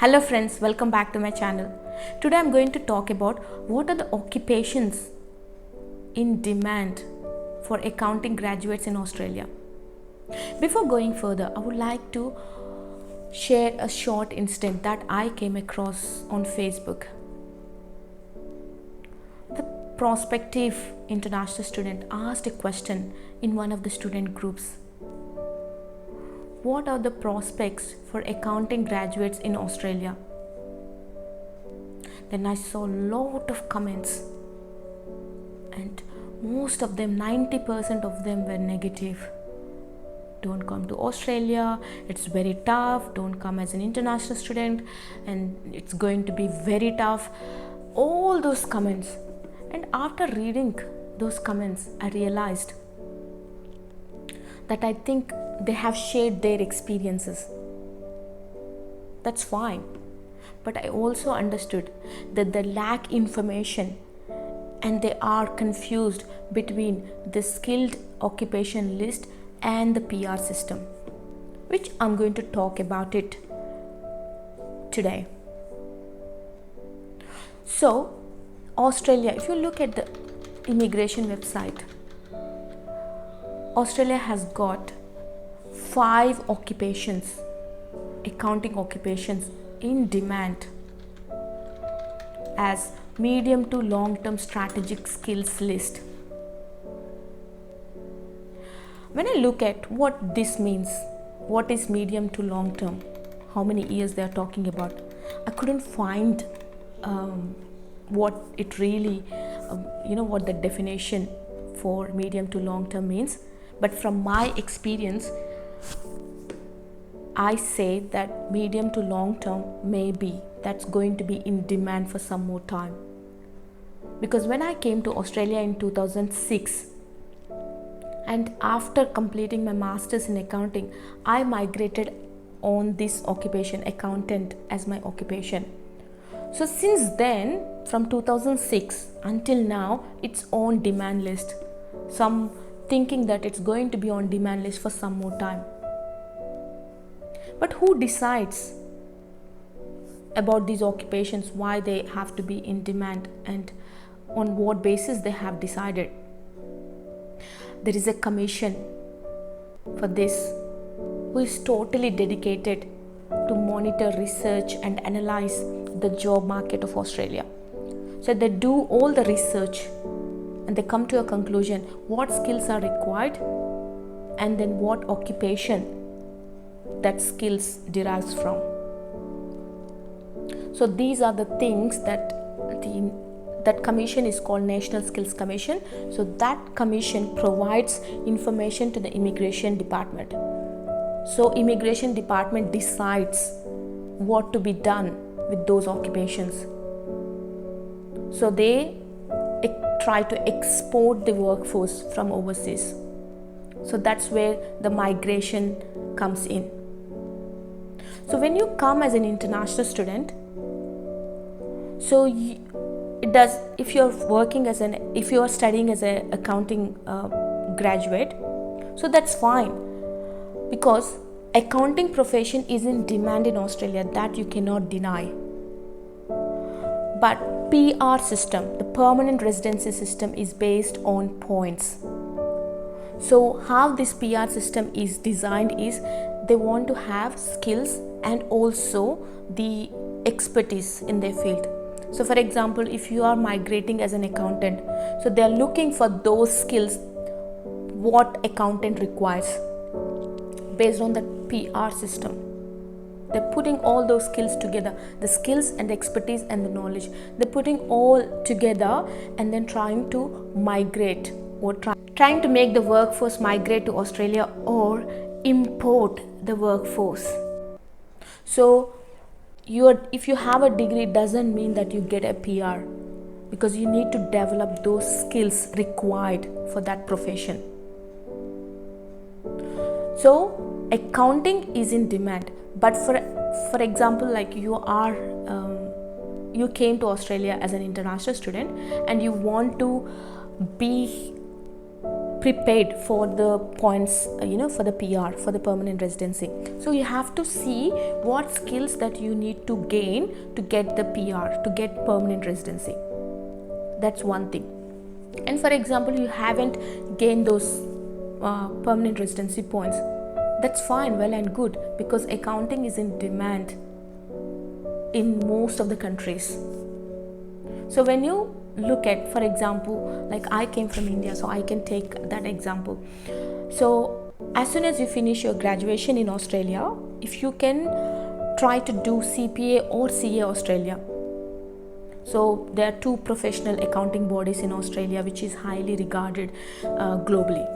Hello friends, welcome back to my channel. Today I'm going to talk about what are the occupations in demand for accounting graduates in Australia. Before going further, I would like to share a short incident that I came across on Facebook. The prospective international student asked a question in one of the student groups. What are the prospects for accounting graduates in Australia? Then I saw a lot of comments, and most of them, 90% of them, were negative. Don't come to Australia, it's very tough. Don't come as an international student, and it's going to be very tough. All those comments. And after reading those comments, I realized that I think they have shared their experiences. That's fine. But I also understood that they lack information and they are confused between the skilled occupation list and the PR system, which I'm going to talk about it today. So, Australia, if you look at the immigration website, Australia has got 5 occupations, accounting occupations in demand as medium to long-term strategic skills list. When I look at what this means, what is medium to long-term, how many years they are talking about, I couldn't find what it really, what the definition for medium to long-term means. But from my experience, I say that medium to long term maybe that's going to be in demand for some more time. Because when I came to Australia in 2006, and after completing my masters in accounting, I migrated on this occupation, accountant, as my occupation. So since then, from 2006 until now, it's on demand list. Some thinking that it's going to be on demand list for some more time. But who decides about these occupations, why they have to be in demand, and on what basis they have decided? There is a commission for this who is totally dedicated to monitor, research and analyze the job market of Australia. So they do all the research and they come to a conclusion what skills are required and then what occupation that skills derives from. So these are the things that that commission is called National Skills Commission. So that commission provides information to the immigration department. So immigration department decides what to be done with those occupations. So they try to export the workforce from overseas. So that's where the migration comes in. So when you come as an international student, so it does, if you're studying as an accounting graduate, so that's fine, because accounting profession is in demand in Australia, that you cannot deny. But PR system, the permanent residency system, is based on points. So how this PR system is designed is they want to have skills and also the expertise in their field. So for example, if you are migrating as an accountant, so they are looking for those skills what accountant requires based on the PR system. They're putting all those skills together, the skills and the expertise and the knowledge. They're putting all together and then trying to migrate or trying to make the workforce migrate to Australia or import the workforce. So if you have a degree, doesn't mean that you get a PR, because you need to develop those skills required for that profession. So accounting is in demand, but for example, like you came to Australia as an international student and you want to be prepared for the points, for the PR, for the permanent residency. So you have to see what skills that you need to gain to get the PR, to get permanent residency. That's one thing. And for example, you haven't gained those permanent residency points. That's fine, well and good, because accounting is in demand in most of the countries. So when you look at, for example, like I came from India, so I can take that example. So as soon as you finish your graduation in Australia, if you can try to do CPA or CA Australia. So there are two professional accounting bodies in Australia which is highly regarded globally.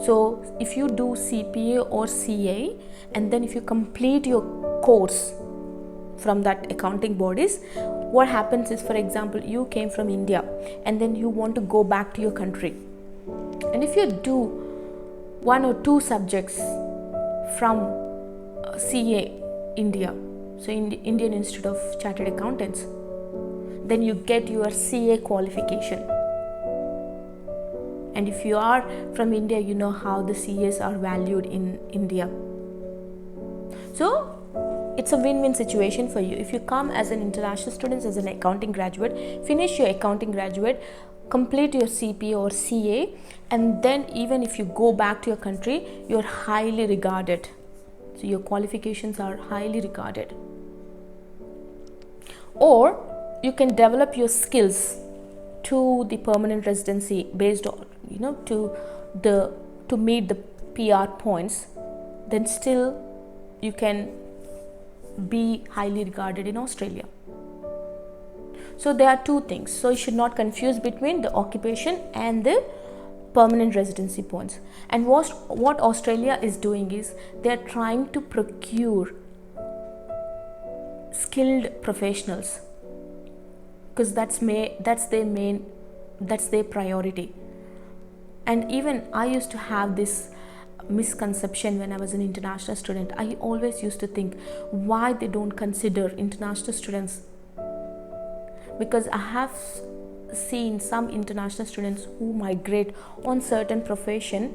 So if you do CPA or CA, and then if you complete your course from that accounting bodies, what happens is, for example, you came from India and then you want to go back to your country, and if you do one or two subjects from CA India, so in the Indian Institute of Chartered Accountants, then you get your CA qualification. And if you are from India, you know how the CAs are valued in India. So it's a win-win situation for you. If you come as an international student, as an accounting graduate, finish your accounting graduate, complete your CPA or CA, and then even if you go back to your country, you're highly regarded. So your qualifications are highly regarded. Or you can develop your skills to the permanent residency based on, to meet the PR points, then still you can be highly regarded in Australia. So there are two things. So you should not confuse between the occupation and the permanent residency points. And what Australia is doing is they are trying to procure skilled professionals, because that's their priority. And even I used to have this misconception when I was an international student. I always used to think why they don't consider international students, because I have seen some international students who migrate on certain profession,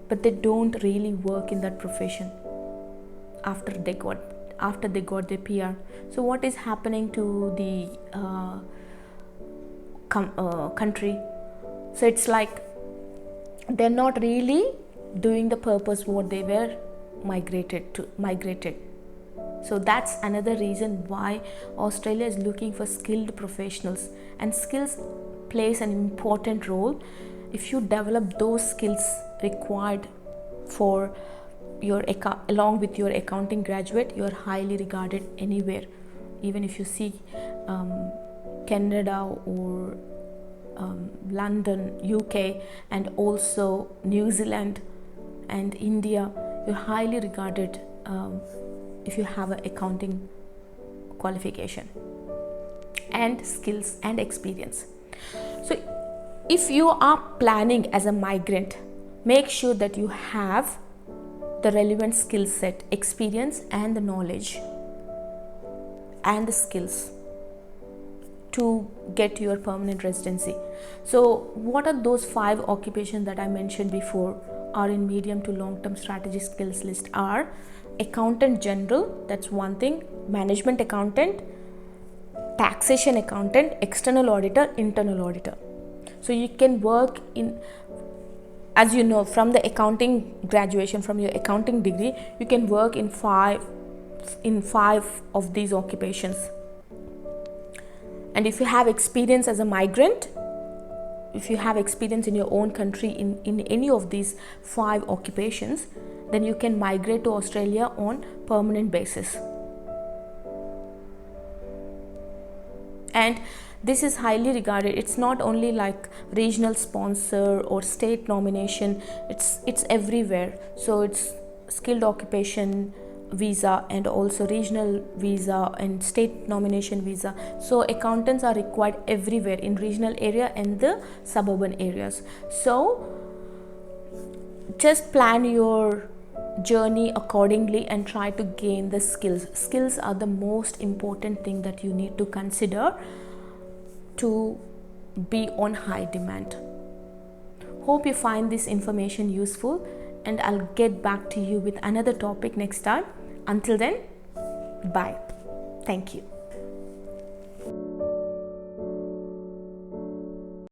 but they don't really work in that profession after they got their PR. So what is happening to the country? So it's like they're not really doing the purpose what they were migrated. So that's another reason why Australia is looking for skilled professionals, and skills plays an important role. If you develop those skills required for your along with your accounting graduate, you are highly regarded anywhere. Even if you see Canada or London, UK, and also New Zealand and India, you're highly regarded if you have an accounting qualification and skills and experience. So if you are planning as a migrant, make sure that you have the relevant skill set, experience, and the knowledge and the skills to get your permanent residency. So what are those 5 occupations that I mentioned before are in medium to long term strategy skills list are accountant general, that's one thing, management accountant, taxation accountant, external auditor, internal auditor. So you can work in, as you know, from the accounting graduation, from your accounting degree, you can work in five of these occupations. And if you have experience as a migrant, if you have experience in your own country in any of these 5 occupations, then you can migrate to Australia on permanent basis. And this is highly regarded. It's not only like regional sponsor or state nomination, it's everywhere. So it's skilled occupation visa and also regional visa and state nomination visa. So accountants are required everywhere in regional area and the suburban areas. So just plan your journey accordingly and try to gain the skills. Skills are the most important thing that you need to consider to be on high demand. Hope you find this information useful, and I'll get back to you with another topic next time. Until then, bye. Thank you.